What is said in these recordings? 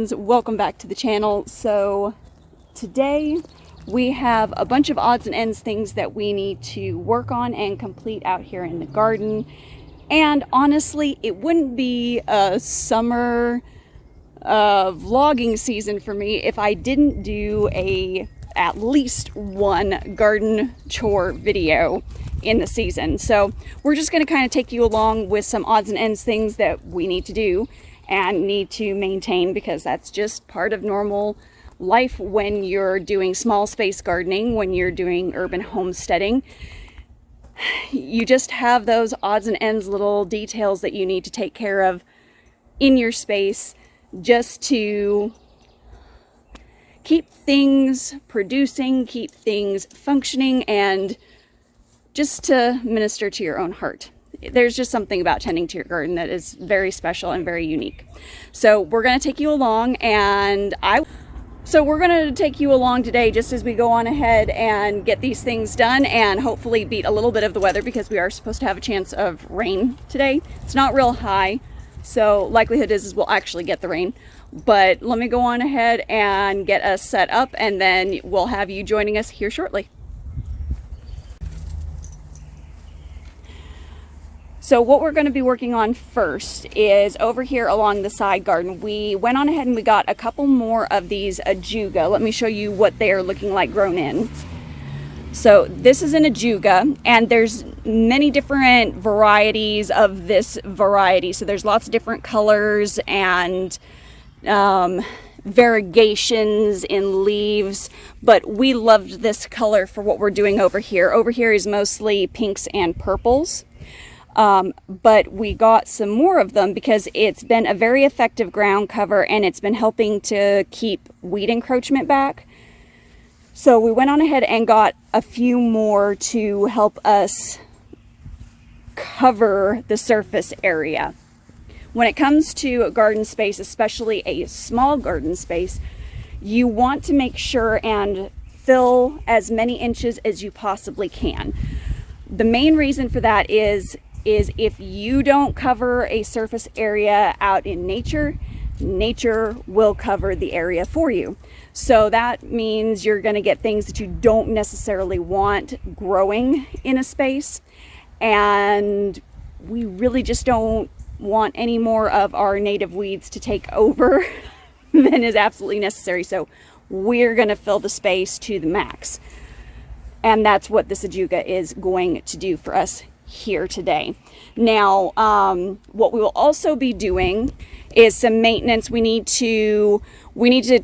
friends, welcome back to the channel. So today we have a bunch of odds and ends things that we need to work on and complete out here in the garden. And honestly, it wouldn't be a summer vlogging season for me if I didn't do at least one garden chore video in the season. So we're just going to kind of take you along with some odds and ends things that we need to do and need to maintain, because that's just part of normal life when you're doing small space gardening, when you're doing urban homesteading. You just have those odds and ends little details that you need to take care of in your space just to keep things producing, keep things functioning, and just to minister to your own heart. There's just something about tending to your garden that is very special and very unique. So we're going to take you along, we're going to take you along today just as we go on ahead and get these things done and hopefully beat a little bit of the weather, because we are supposed to have a chance of rain today. It's not real high, so likelihood is we'll actually get the rain. But let me go on ahead and get us set up, and then we'll have you joining us here shortly. So what we're going to be working on first is over here along the side garden. We went on ahead and we got a couple more of these Ajuga. Let me show you what they are looking like grown in. So this is an Ajuga, and there's many different varieties of this variety. So there's lots of different colors and variegations in leaves, but we loved this color for what we're doing over here. Over here is mostly pinks and purples. But we got some more of them because it's been a very effective ground cover, and it's been helping to keep weed encroachment back. So we went on ahead and got a few more to help us cover the surface area. When it comes to a garden space, especially a small garden space, you want to make sure and fill as many inches as you possibly can. The main reason for that is if you don't cover a surface area out in nature, nature will cover the area for you. So that means you're going to get things that you don't necessarily want growing in a space, and we really just don't want any more of our native weeds to take over than is absolutely necessary. So we're going to fill the space to the max, and that's what this Ajuga is going to do for us here today. Now, what we will also be doing is some maintenance. We need to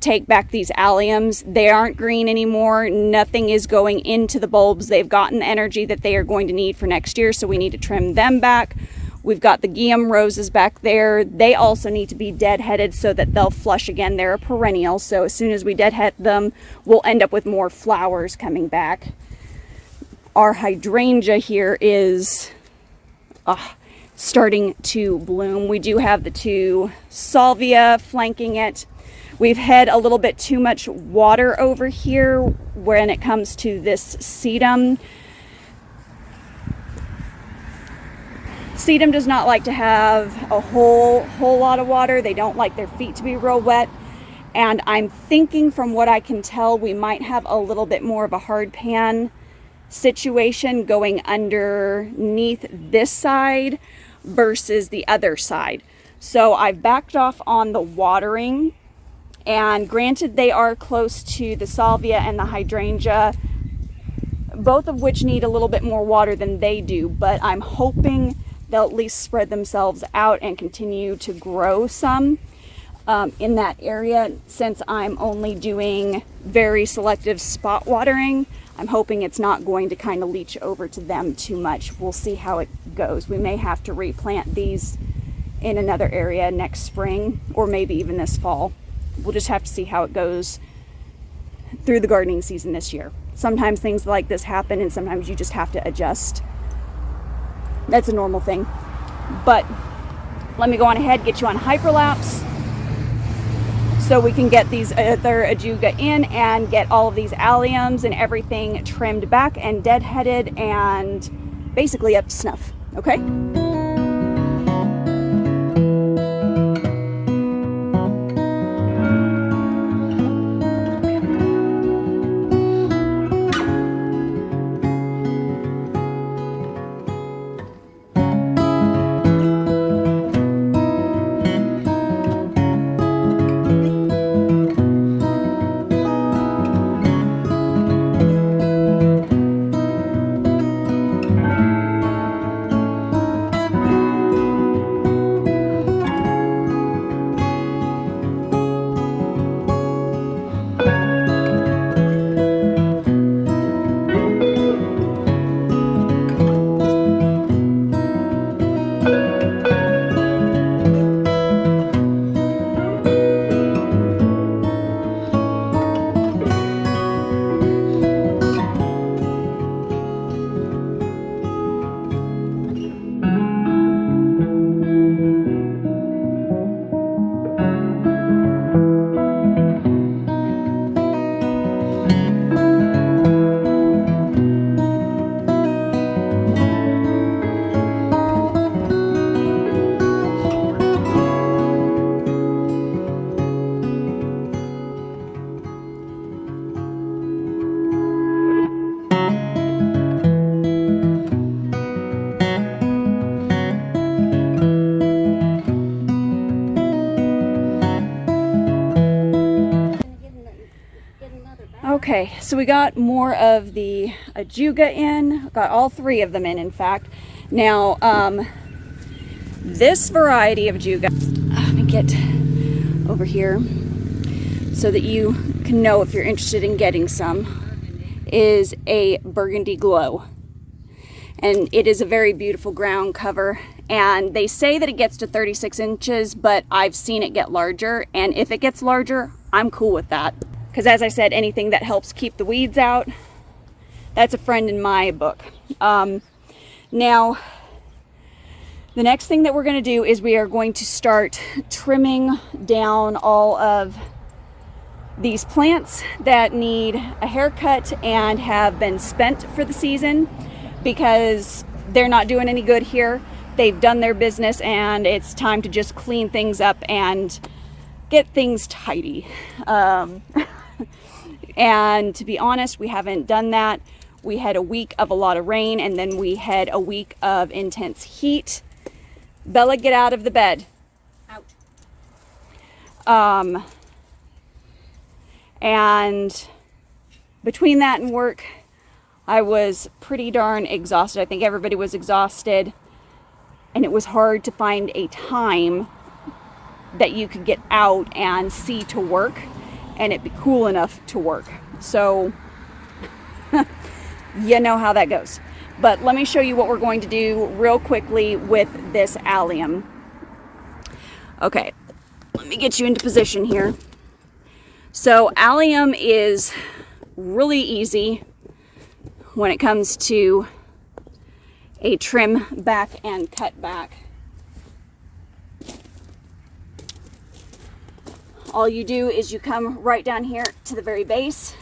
take back these alliums. They aren't green anymore. Nothing is going into the bulbs. They've gotten the energy that they are going to need for next year, so we need to trim them back. We've got the Guiam roses back there. They also need to be deadheaded so that they'll flush again. They're a perennial, so as soon as we deadhead them, we'll end up with more flowers coming back. Our hydrangea here is starting to bloom. We do have the two salvia flanking it. We've had a little bit too much water over here when it comes to this sedum. Sedum does not like to have a whole lot of water. They don't like their feet to be real wet. And I'm thinking, from what I can tell, we might have a little bit more of a hard pan situation going underneath this side versus the other side. So I've backed off on the watering, and granted, they are close to the salvia and the hydrangea, both of which need a little bit more water than they do, but I'm hoping they'll at least spread themselves out and continue to grow some in that area. Since I'm only doing very selective spot watering, I'm hoping it's not going to kind of leach over to them too much. We'll see how it goes. We may have to replant these in another area next spring, or maybe even this fall. We'll just have to see how it goes through the gardening season this year. Sometimes things like this happen, and sometimes you just have to adjust. That's a normal thing. But let me go on ahead, get you on hyperlapse, so we can get these other Ajuga in and get all of these alliums and everything trimmed back and deadheaded and basically up to snuff, okay? Okay, so we got more of the Ajuga in, got all 3 of them in fact. Now, this variety of Ajuga, let me get over here so that you can know if you're interested in getting some, is a burgundy glow. And it is a very beautiful ground cover. And they say that it gets to 36 inches, but I've seen it get larger. And if it gets larger, I'm cool with that. Because as I said, anything that helps keep the weeds out, that's a friend in my book. Now, the next thing that we're going to do is we are going to start trimming down all of these plants that need a haircut and have been spent for the season, because they're not doing any good here. They've done their business and it's time to just clean things up and get things tidy. And to be honest, we haven't done that. We had a week of a lot of rain, and then we had a week of intense heat. Bella, get out of the bed. Out. And between that and work, I was pretty darn exhausted. I think everybody was exhausted, and it was hard to find a time that you could get out and see to work and it be cool enough to work. So you know how that goes. But let me show you what we're going to do real quickly with this allium. Okay, let me get you into position here. So allium is really easy when it comes to a trim back and cut back. All you do is you come right down here to the very base,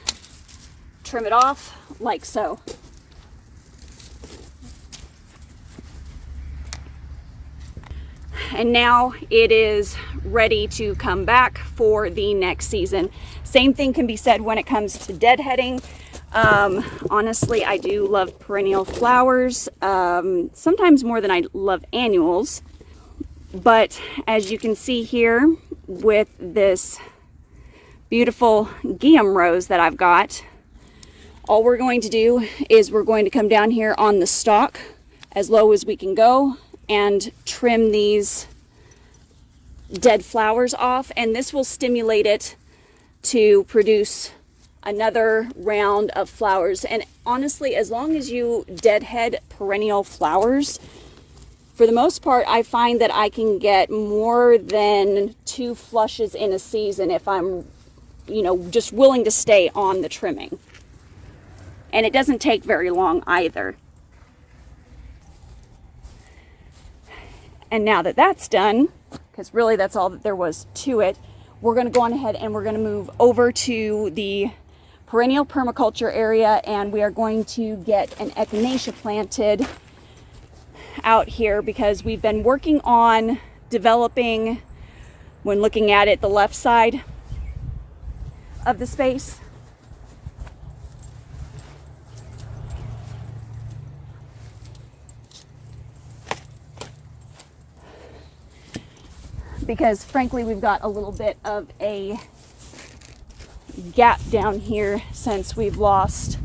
trim it off like so. And now it is ready to come back for the next season. Same thing can be said when it comes to deadheading. Honestly, I do love perennial flowers, sometimes more than I love annuals. But as you can see here with this beautiful Guillaume rose that I've got, all we're going to do is we're going to come down here on the stalk as low as we can go and trim these dead flowers off, and this will stimulate it to produce another round of flowers. And honestly, as long as you deadhead perennial flowers, for the most part, I find that I can get more than 2 flushes in a season if I'm, just willing to stay on the trimming. And it doesn't take very long either. And now that that's done, because really that's all that there was to it, we're going to go on ahead and we're going to move over to the perennial permaculture area, and we are going to get an echinacea planted out here because we've been working on developing, when looking at it, the left side of the space. Because frankly, we've got a little bit of a gap down here since we've lost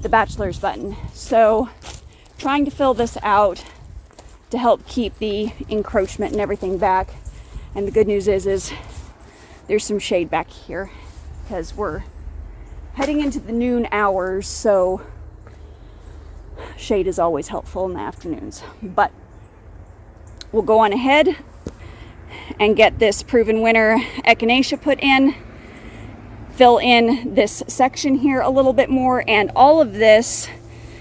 the bachelor's button. So trying to fill this out to help keep the encroachment and everything back. And the good news is there's some shade back here because we're heading into the noon hours, so shade is always helpful in the afternoons. But we'll go on ahead and get this proven winner echinacea put in, fill in this section here a little bit more, and all of this,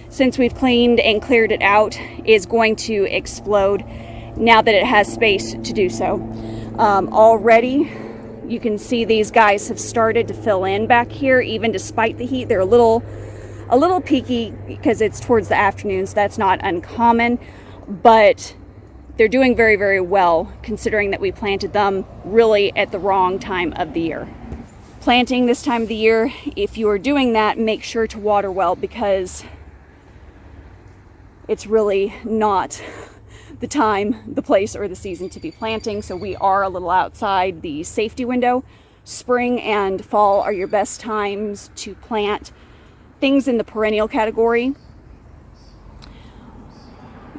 since we've cleaned and cleared it out, is going to explode now that it has space to do so. Already you can see these guys have started to fill in back here, even despite the heat. They're a little peaky because it's towards the afternoons. That's not uncommon, but they're doing very, very well considering that we planted them really at the wrong time of the year. Planting this time of the year, if you are doing that, make sure to water well, because it's really not the time, the place, or the season to be planting. So we are a little outside the safety window spring and fall are your best times to plant things in the perennial category.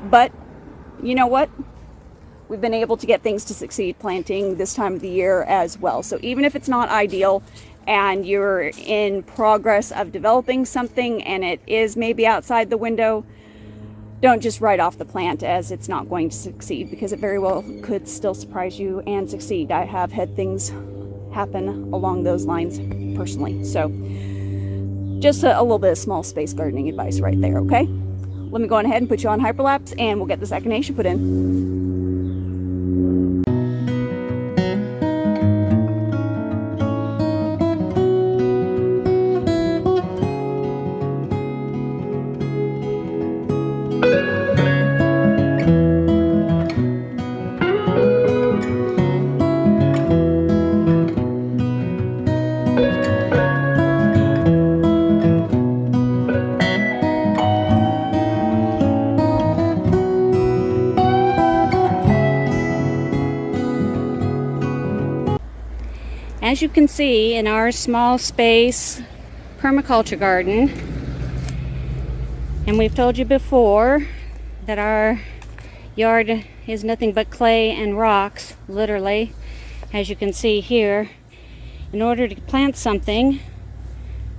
But you know what? We've been able to get things to succeed planting this time of the year as well. So even if it's not ideal and you're in progress of developing something and it is maybe outside the window, don't just write off the plant as it's not going to succeed, because it very well could still surprise you and succeed. I have had things happen along those lines personally. So just a little bit of small space gardening advice right there, okay? Let me go on ahead and put you on hyperlapse and we'll get this echinacea put in. As you can see in our small space permaculture garden, and we've told you before that our yard is nothing but clay and rocks, literally, as you can see here. In order to plant something,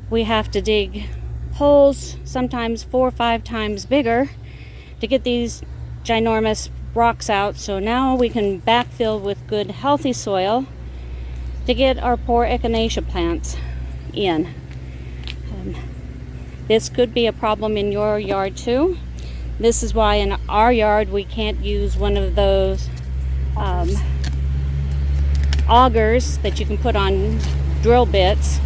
we have to dig holes, sometimes 4 or 5 times bigger, to get these ginormous rocks out. So now we can backfill with good healthy soil to get our poor echinacea plants in. This could be a problem in your yard too. This is why in our yard we can't use one of those augers that you can put on drill bits.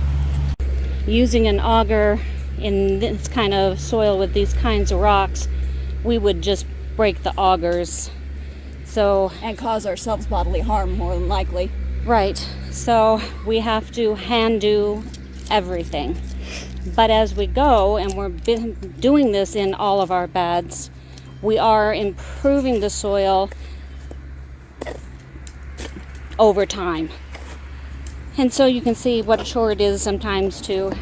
Using an auger in this kind of soil with these kinds of rocks, we would just break the augers. And cause ourselves bodily harm, more than likely. Right. So we have to hand do everything. But as we go, and we're doing this in all of our beds, we are improving the soil over time. And so you can see what a chore it is sometimes to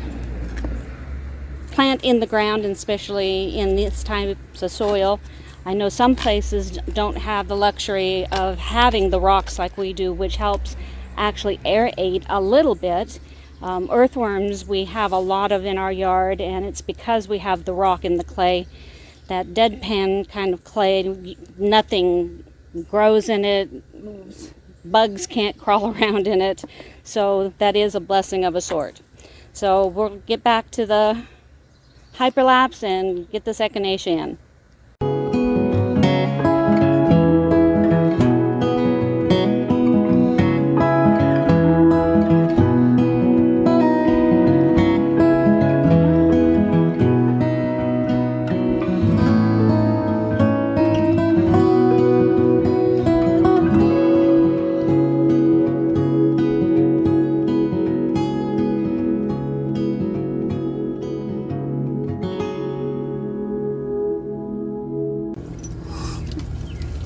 plant in the ground, and especially in this types of soil. I know some places don't have the luxury of having the rocks like we do, which helps actually aerate a little bit. Earthworms we have a lot of in our yard, and it's because we have the rock in the clay. That deadpan kind of clay, nothing grows in it, bugs can't crawl around in it, so that is a blessing of a sort. So we'll get back to the hyperlapse and get this echinacea in.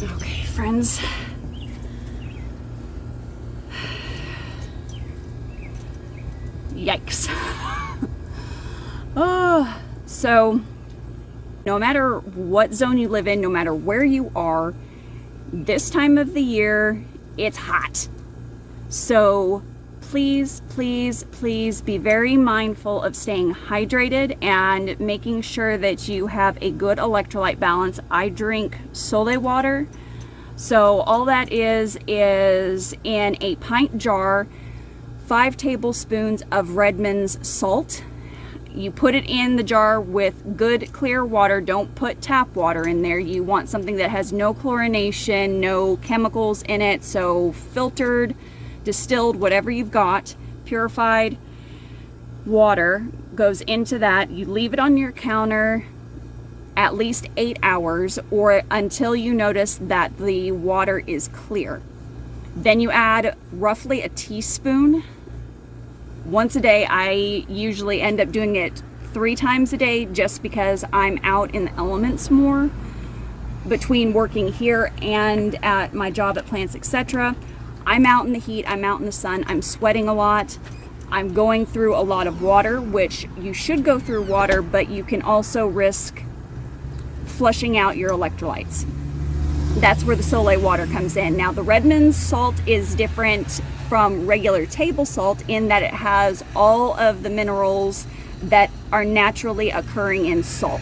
Okay, friends. Yikes. So no matter what zone you live in, no matter where you are, this time of the year, it's hot. So please, please, please be very mindful of staying hydrated and making sure that you have a good electrolyte balance. I drink Sole water. So all that is in a pint jar, 5 tablespoons of Redmond's salt. You put it in the jar with good clear water. Don't put tap water in there. You want something that has no chlorination, no chemicals in it. So filtered, distilled, whatever you've got, purified water goes into that. You leave it on your counter at least 8 hours, or until you notice that the water is clear. Then you add roughly a teaspoon once a day. I usually end up doing it 3 times a day just because I'm out in the elements more between working here and at my job at Plants, etc. I'm out in the heat, I'm out in the sun, I'm sweating a lot, I'm going through a lot of water, which you should go through water, but you can also risk flushing out your electrolytes. That's where the Chore water comes in. Now, the Redmond's salt is different from regular table salt in that it has all of the minerals that are naturally occurring in salt.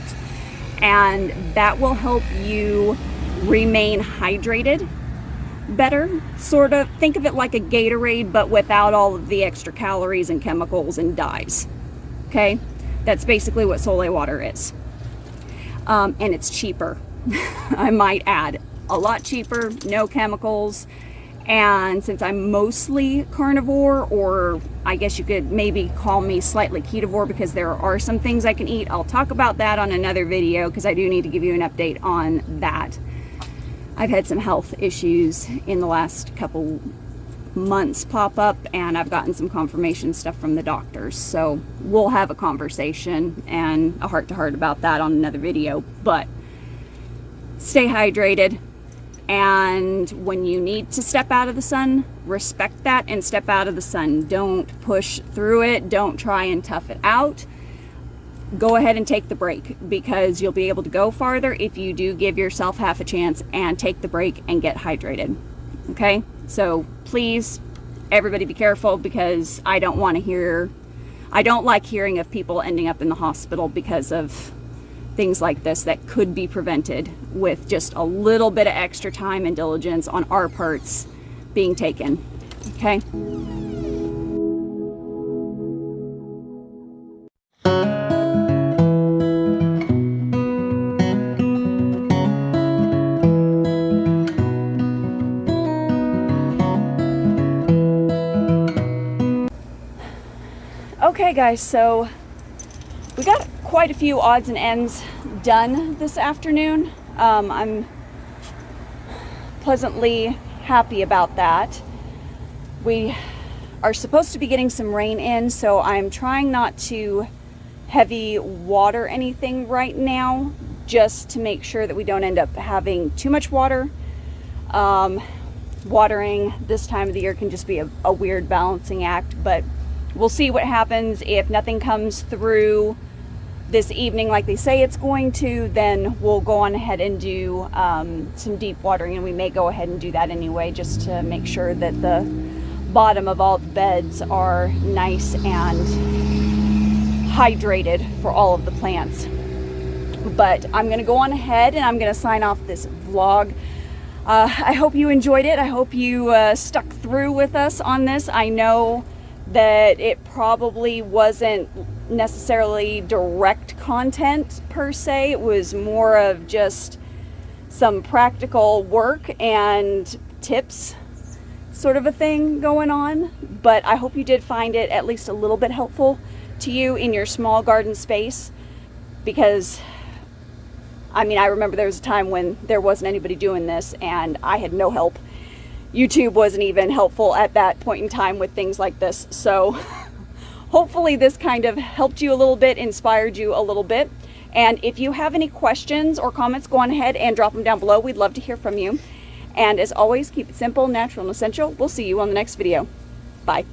And that will help you remain hydrated better. Sort of think of it like a Gatorade, but without all of the extra calories and chemicals and dyes. Okay? That's basically what Chore water is. And it's cheaper, I might add. A lot cheaper, no chemicals. And since I'm mostly carnivore, or I guess you could maybe call me slightly ketovore because there are some things I can eat. I'll talk about that on another video because I do need to give you an update on that. I've had some health issues in the last couple months pop up, and I've gotten some confirmation stuff from the doctors. So we'll have a conversation and a heart-to-heart about that on another video. But stay hydrated. And when you need to step out of the sun, respect that and step out of the sun. Don't push through it. Don't try and tough it out. Go ahead and take the break, because you'll be able to go farther if you do give yourself half a chance and take the break and get hydrated. Okay? So please, everybody be careful, because I don't like hearing of people ending up in the hospital because of things like this that could be prevented with just a little bit of extra time and diligence on our parts being taken. Okay? Okay guys, so we got quite a few odds and ends done this afternoon. I'm pleasantly happy about that. We are supposed to be getting some rain in, so I'm trying not to heavy water anything right now, just to make sure that we don't end up having too much water. Watering this time of the year can just be a weird balancing act, but we'll see what happens. If nothing comes through this evening like they say it's going to, then we'll go on ahead and do some deep watering, and we may go ahead and do that anyway, just to make sure that the bottom of all the beds are nice and hydrated for all of the plants. But I'm gonna go on ahead and I'm gonna sign off this vlog. I hope you enjoyed it. I hope you stuck through with us on this. I know that it probably wasn't necessarily direct content per se. It was more of just some practical work and tips sort of a thing going on. But I hope you did find it at least a little bit helpful to you in your small garden space, because I mean, I remember there was a time when there wasn't anybody doing this and I had no help. YouTube wasn't even helpful at that point in time with things like this. So hopefully this kind of helped you a little bit, inspired you a little bit. And if you have any questions or comments, go on ahead and drop them down below. We'd love to hear from you. And as always, keep it simple, natural, and essential. We'll see you on the next video. Bye.